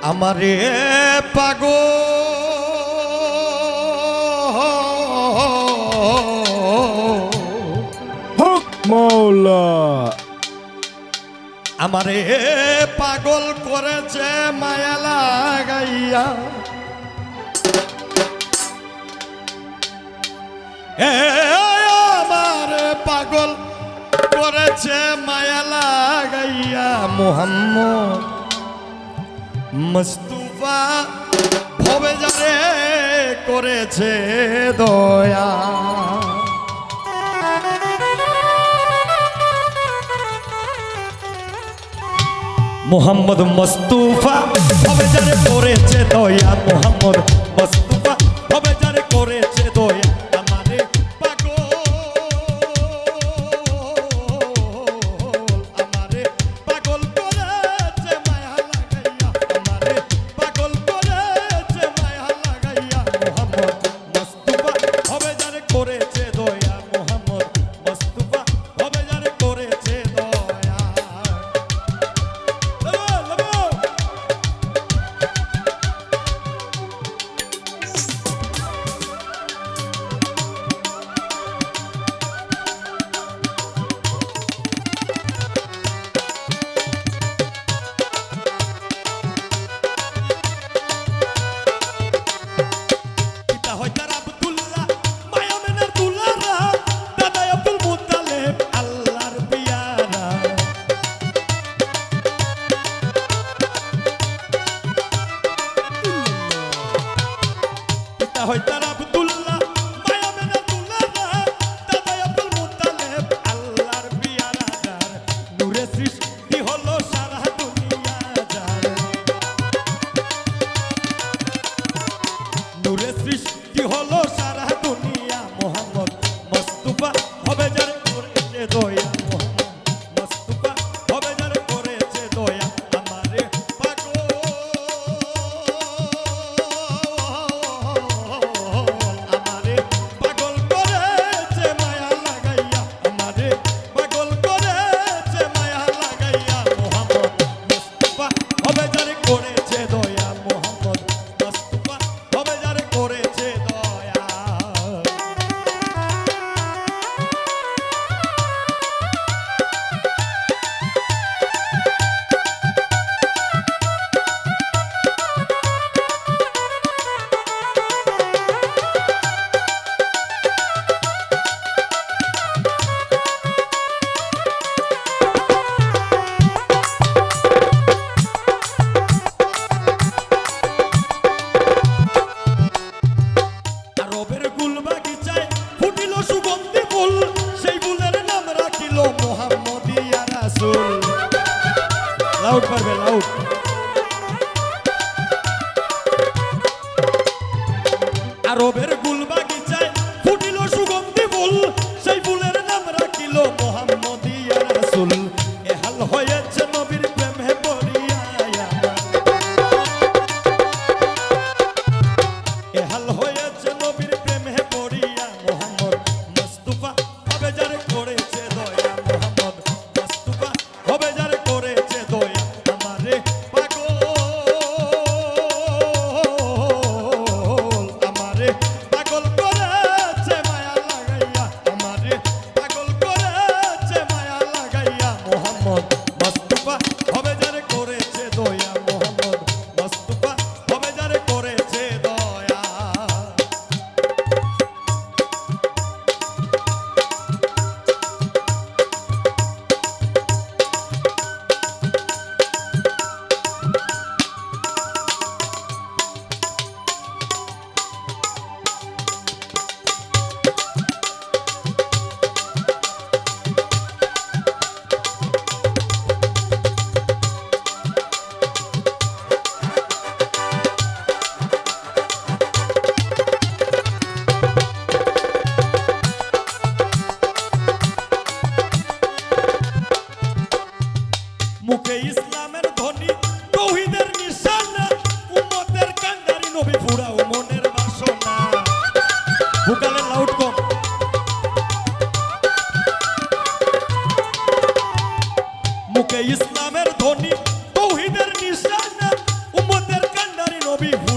আমারে পাগল হক মৌলা আমারে পাগল করেছে মায়া লাগাইয়া আমার পাগল করেছে মায়া লাগাইয়া মোহাম্মদ মুস্তাফা ভবে যারে করেছে দয়া মোহাম্মদ মুস্তাফা ভবে যারে করেছে দয়া মোহাম্মদ মুস্তাফা ভবে যারে করেছে দয়া আমারে পাগল আমারে পাগল করেছে মায়া লাগাইয়া আমারে পাগল করেছে মায়া লাগাইয়া মোহাম্মদ মুস্তাফা ভবে যারে করেছে দয়া মোহাম্মদ মুস্তাফা ভবে যারে করেছে দয়া সৃষ্টি হলো সারা দুনিয়া মোহাম্মদ মুস্তাফা হবে যারে করেছে দয়া মোহাম্মদ মুস্তাফা হবে যারে করেছে দয়া আমারে পাগল আমারে পাগল করেছে মায়া লাগাইয়া আমারে পাগল করেছে মায়া লাগাইয়া মোহাম্মদ মুস্তাফা হবে যারে করেছে দয়া মোহাম্মদ মুস্তাফা হবে যারে করেছে দয়া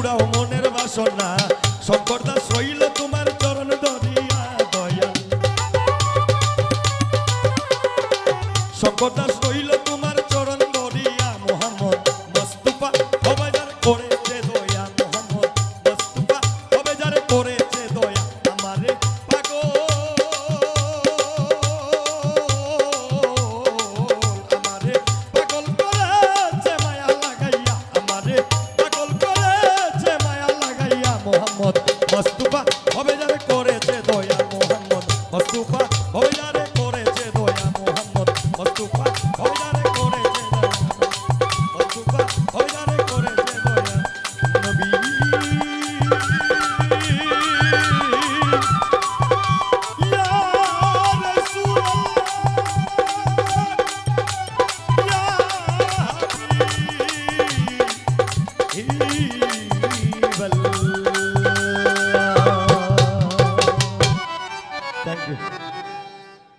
দাও মনের বাসনা শঙ্কর দাস রইল তোমার চরণ ধরিয়া দয়াল শঙ্কর দাস রইল তোমার চরণ ধরিয়া মোহাম্মদ মুস্তাফা হবে যার করেছে দয়া মোহাম্মদ মুস্তাফা হবে যার করেছে দয়া আমারে পাগল আমারে পাগল করেছে মায়া লাগাইয়া আমারে পাগল করেছে মায়া লাগাইয়া মোহাম্মদ মুস্তাফা হবে যার করেছে দয়া মোহাম্মদ মুস্তাফা হবে যার করেছে দয়া মোহাম্মদ মুস্তাফা হবে যার করেছে দয়া মুস্তাফা হবে যার করেছে দয়া নবী ইয়া রাসূলুল্লাহ Thank you.